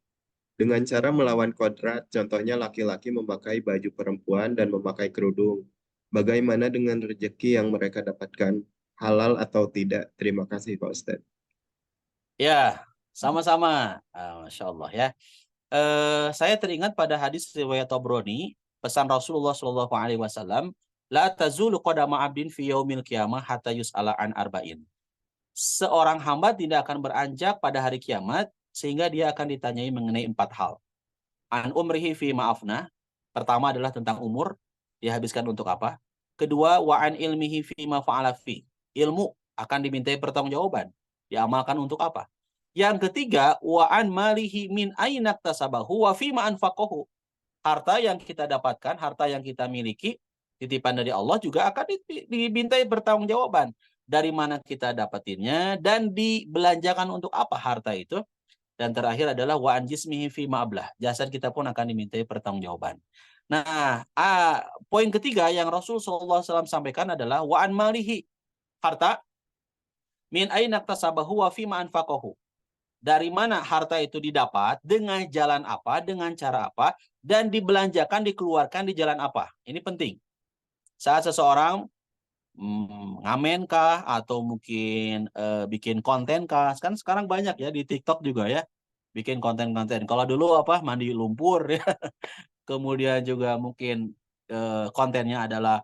dengan cara melawan kodrat, contohnya laki-laki memakai baju perempuan dan memakai kerudung. Bagaimana dengan rezeki yang mereka dapatkan? Halal atau tidak? Terima kasih Pak Ustadz. Ya, sama-sama. Masya Allah ya. Saya teringat pada hadis riwayat Tabrani, pesan Rasulullah Shallallahu Alaihi Wasallam, la tazulu qadama abdin fi yaumil qiyamah hatta yus'ala an arba'in. Seorang hamba tidak akan beranjak pada hari kiamat sehingga dia akan ditanyai mengenai 4 hal. An umrihi fi ma'afna. Pertama adalah tentang umur, dihabiskan untuk apa? Kedua, wa an ilmihi fi ma fa'ala fi. Ilmu akan dimintai pertanggungjawaban. Diamalkan untuk apa? Yang ketiga, wa an malihi min aina tasabahu wa fi ma anfaqahu. Harta yang kita dapatkan, harta yang kita miliki, titipan dari Allah juga akan dimintai pertanggungjawaban. Dari mana kita dapatinnya dan dibelanjakan untuk apa harta itu. Dan terakhir adalah wa an jismihi fi ma'ablah. Jasad kita pun akan dimintai pertanggungjawaban. Nah, poin ketiga yang Rasul SAW sampaikan adalah wa an malihi. Harta min aina tasabahu wa fi ma anfaqahu. Dari mana harta itu didapat, dengan jalan apa, dengan cara apa, dan dibelanjakan, dikeluarkan di jalan apa. Ini penting. Saat seseorang ngamen kah, atau mungkin bikin konten kah, kan sekarang banyak ya di TikTok juga ya, bikin konten-konten. Kalau dulu apa, mandi lumpur ya, kemudian juga mungkin kontennya adalah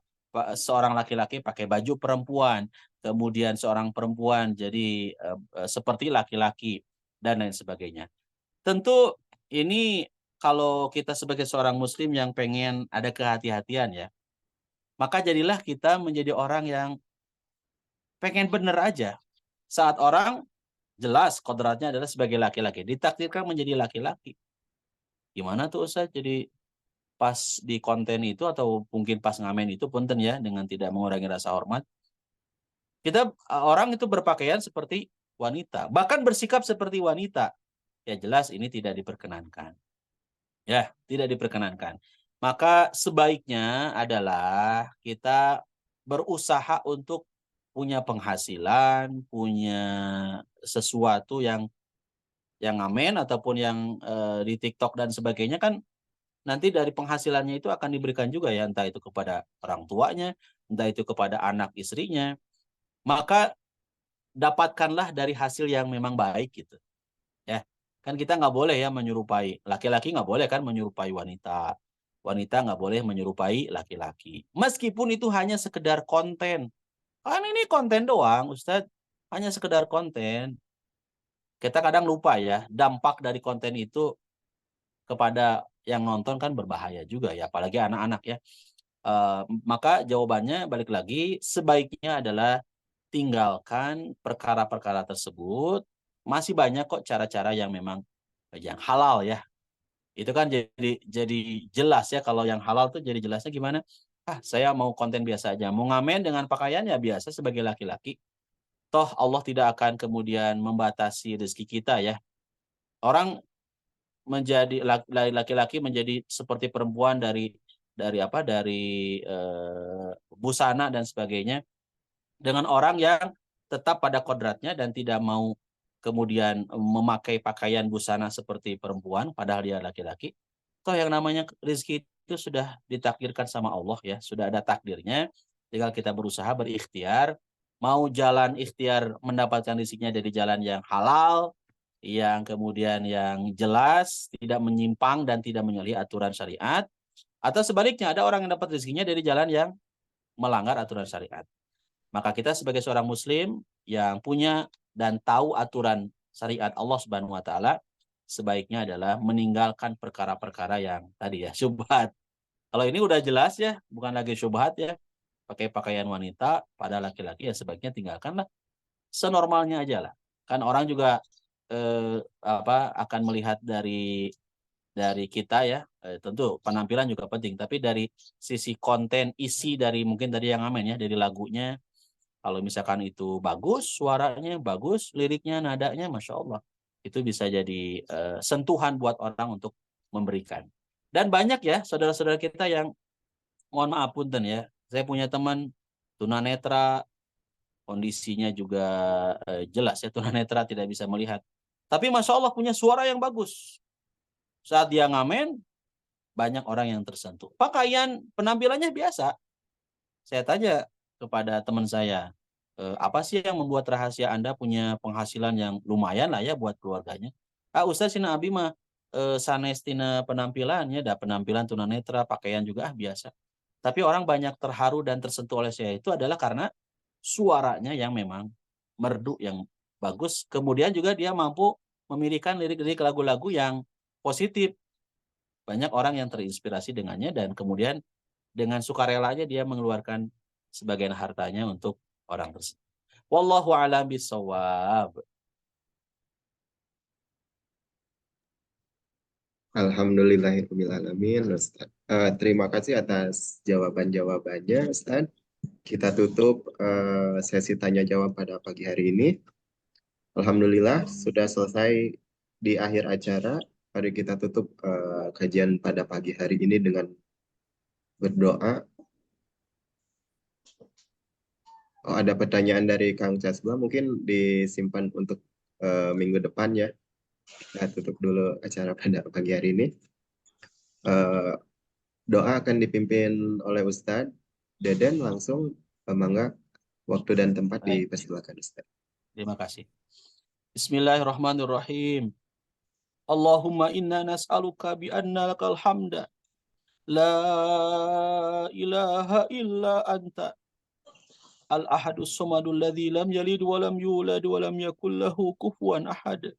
seorang laki-laki pakai baju perempuan, kemudian seorang perempuan jadi seperti laki-laki, dan lain sebagainya. Tentu ini kalau kita sebagai seorang muslim yang pengen ada kehati-hatian ya, maka jadilah kita menjadi orang yang pengen bener aja. Saat orang jelas kodratnya adalah sebagai laki-laki, ditakdirkan menjadi laki-laki. Gimana tuh Ustaz? Jadi pas di konten itu atau mungkin pas ngamen itu punten ya, dengan tidak mengurangi rasa hormat, kita orang itu berpakaian seperti wanita, bahkan bersikap seperti wanita. Ya jelas ini tidak diperkenankan. Ya, tidak diperkenankan. Maka sebaiknya adalah kita berusaha untuk punya penghasilan, punya sesuatu yang ngamen ataupun yang di TikTok dan sebagainya kan nanti dari penghasilannya itu akan diberikan juga ya, entah itu kepada orang tuanya, entah itu kepada anak istrinya. Maka dapatkanlah dari hasil yang memang baik gitu. Ya, kan kita nggak boleh ya menyerupai laki-laki, nggak boleh kan menyerupai wanita, wanita nggak boleh menyerupai laki-laki meskipun itu hanya sekedar konten. Kan ini konten doang Ustadz, hanya sekedar konten. Kita kadang lupa ya dampak dari konten itu kepada yang nonton kan berbahaya juga ya, apalagi anak-anak ya. Maka jawabannya balik lagi sebaiknya adalah tinggalkan perkara-perkara tersebut. Masih banyak kok cara-cara yang memang yang halal ya. Itu kan jadi jelas ya, kalau yang halal tuh jadi jelasnya gimana? Ah, saya mau konten biasa aja, mau ngamen dengan pakaian ya biasa sebagai laki-laki. Toh Allah tidak akan kemudian membatasi rezeki kita ya. Orang menjadi laki-laki menjadi seperti perempuan dari apa? Dari busana dan sebagainya dengan orang yang tetap pada kodratnya dan tidak mau kemudian memakai pakaian busana seperti perempuan padahal dia laki-laki. Toh yang namanya rezeki itu sudah ditakdirkan sama Allah ya, sudah ada takdirnya. Tinggal kita berusaha berikhtiar, mau jalan ikhtiar mendapatkan rezekinya dari jalan yang halal, yang kemudian yang jelas, tidak menyimpang dan tidak menyalahi aturan syariat, atau sebaliknya ada orang yang dapat rezekinya dari jalan yang melanggar aturan syariat. Maka kita sebagai seorang muslim yang punya dan tahu aturan syariat Allah Subhanahu wa taala, sebaiknya adalah meninggalkan perkara-perkara yang tadi ya syubhat. Kalau ini udah jelas ya, bukan lagi syubhat ya, pakai pakaian wanita pada laki-laki ya sebaiknya tinggalkanlah senormalnya aja lah. Kan orang juga akan melihat dari kita ya, tentu penampilan juga penting, tapi dari sisi konten isi dari mungkin tadi yang amen ya, dari lagunya, kalau misalkan itu bagus, suaranya bagus, liriknya, nadanya, Masya Allah. Itu bisa jadi sentuhan buat orang untuk memberikan. Dan banyak ya saudara-saudara kita yang, mohon maaf punten ya, saya punya teman tunanetra, kondisinya juga jelas ya, tunanetra tidak bisa melihat. Tapi Masya Allah punya suara yang bagus. Saat dia ngamen, banyak orang yang tersentuh. Pakaian penampilannya biasa. Saya tanya kepada teman saya, apa sih yang membuat rahasia Anda punya penghasilan yang lumayan lah ya buat keluarganya? Ah Ustaz Sina Abi mah sanes tina penampilannya, ada penampilan tunanetra, pakaian juga biasa. Tapi orang banyak terharu dan tersentuh oleh saya itu adalah karena suaranya yang memang merdu, yang bagus. Kemudian juga dia mampu memilihkan lirik-lirik lagu-lagu yang positif. Banyak orang yang terinspirasi dengannya dan kemudian dengan sukarelanya dia mengeluarkan sebagian hartanya untuk orang tersebut. Wallahu a'lam bishawab. Alhamdulillahirabbil alamin, Ustaz. Terima kasih atas jawaban-jawabannya, Ustaz. Kita tutup sesi tanya jawab pada pagi hari ini. Alhamdulillah sudah selesai di akhir acara. Mari kita tutup kajian pada pagi hari ini dengan berdoa. Oh, ada pertanyaan dari Kang Casba, mungkin disimpan untuk minggu depan ya. Kita tutup dulu acara pada pagi hari ini. Doa akan dipimpin oleh Ustadz Deden langsung. Mangga, waktu dan tempat Baik, dipersilakan Ustadz. terima kasih. Bismillahirrahmanirrahim. Allahumma inna nas'aluka bi anna lakal hamda la ilaha illa anta al-ahadus samadul ladzi lam yalid wa lam yulad wa lam yakul lahu kufuwan ahad.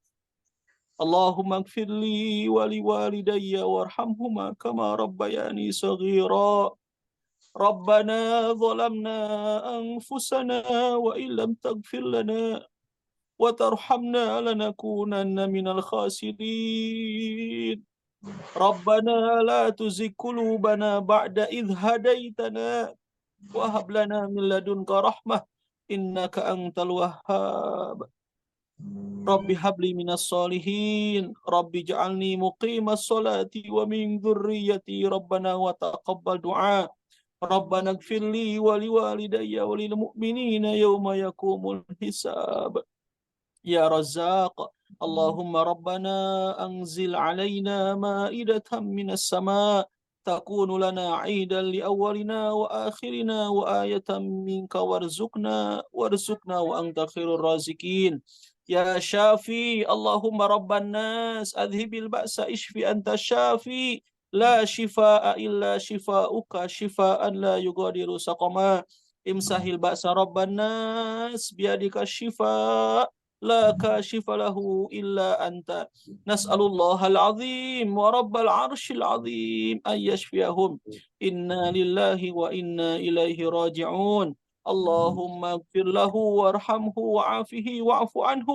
Allahumma ighfirli wa liwalidayya warhamhuma kama rabbayani saghira. Rabbana zalamna anfusana wa illam taghfir lana wa tarhamna lanakunanna minal khasirin. Rabbana la tuzigh qulubana ba'da idh hadaitana wa hab lana min ladunka rahmah innaka antal wahhab. Rabbi habli minas solihin. Rabbi ja'alni muqimas solati wa min dzurriyyati. Rabbana wa taqabbal du'a. Rabbana gfirli wa liwalidayya wa lil mu'minina yawma yakumul hisab. Ya Razzaq, Allahumma Rabbana anzil alaina ma'idatan minas sama' takunu lana 'idan li awwalina wa akhirina wa ayatan minka warzuqna wa anta khairur raziqin. Ya Syafi, Allahumma Rabban nas adhibil ba'sa ishfi anta syafi la shifaa illa shifauka shifaan la yugadiru saqama. Imsahil ba'sa Rabban nas biadika shifa لا كاشف له إلا أنت نسأل الله العظيم ورب العرش العظيم أن يشفيهم إنا لله وإنا إليه راجعون اللهم اغفر له وارحمه وعافه واعف عنه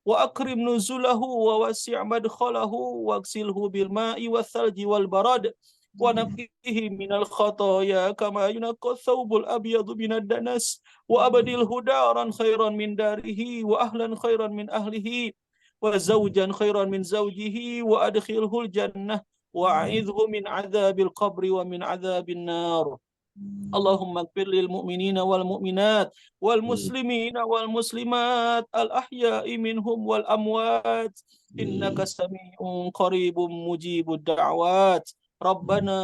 وأكرم نزله ووسع مدخله واغسله بالماء والثلج والبرد ونقيه من الخطايا كما ينقى الثوب الأبيض من الدنس وأبدله دارا خيرا من داره وأهلا خيرا من أهله وزوجا خيرا من زوجه وأدخله الجنة وأعذه من عذاب القبر ومن عذاب النار اللهم اغفر للمؤمنين والمؤمنات والمسلمين والمسلمات الأحياء منهم والأموات إنك سميع قريب مجيب الدعوات ربنا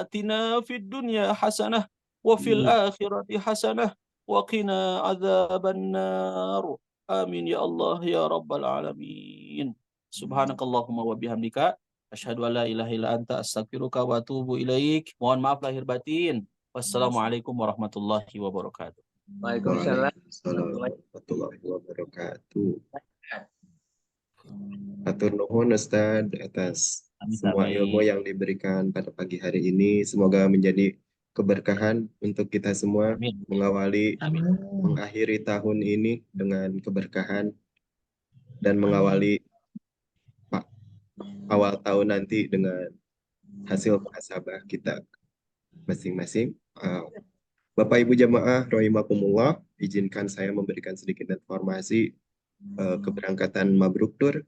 آتنا في الدنيا حسنة وفي الآخرة حسنة وقنا عذاب النار آمين يا الله يا رب العالمين سبحانك اللهم وبحمدك أشهد أن لا إله إلا أنت أستغفرك وأتوب إليك. Mohon maaf lahir batin. Wassalamualaikum warahmatullahi wabarakatuh. Waalaikumsalam. Waalaikumsalam warahmatullahi wabarakatuh. Atur nuhun Ustaz atas semua ilmu yang diberikan pada pagi hari ini. Semoga menjadi keberkahan untuk kita semua. Amin. Mengawali, mengakhiri tahun ini dengan keberkahan dan mengawali awal tahun nanti dengan hasil muhasabah kita masing-masing. Bapak Ibu jamaah rahimakumullah, izinkan saya memberikan sedikit informasi keberangkatan Mabruk Tour.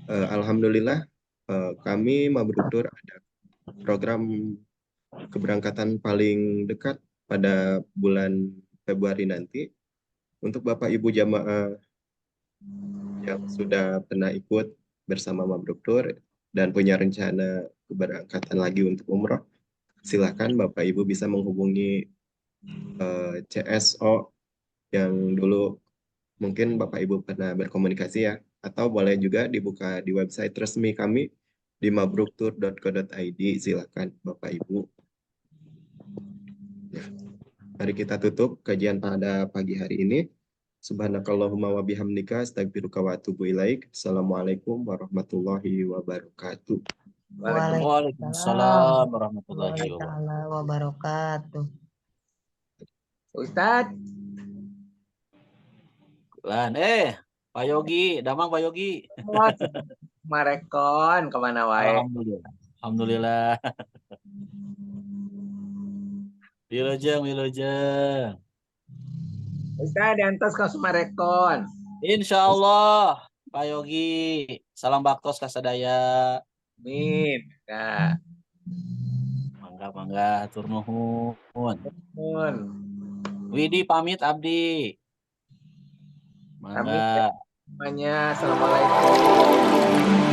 Alhamdulillah kami Mabruk Tour ada program keberangkatan paling dekat pada bulan Februari nanti. Untuk Bapak Ibu jamaah yang sudah pernah ikut bersama Mabruk Tour dan punya rencana keberangkatan lagi untuk umroh, silakan Bapak Ibu bisa menghubungi CSO yang dulu mungkin Bapak Ibu pernah berkomunikasi ya, atau boleh juga dibuka di website resmi kami di mabruktour.co.id. Silakan Bapak Ibu. Ya. Mari kita tutup kajian pada pagi hari ini. Subhanakallahumma wa bihamdika astaghfiruka wa atubu ilaik. Assalamualaikum warahmatullahi wabarakatuh. Waalaikumsalam warahmatullahi wabarakatuh. Ustaz. Lan, Pak Yogi, damang Pak Yogi. Marekon kemana wae? Alhamdulillah. Alhamdulillah. Wilujeng. Ustaz diantos ka Sumarekon. Insyaallah, Pak Yogi. Salam baktos ka sadaya. Amin. Ya. Mangga hatur nuhun. Nuhun. Widi pamit abdi. Pamit Mangga. semuanya. Assalamualaikum.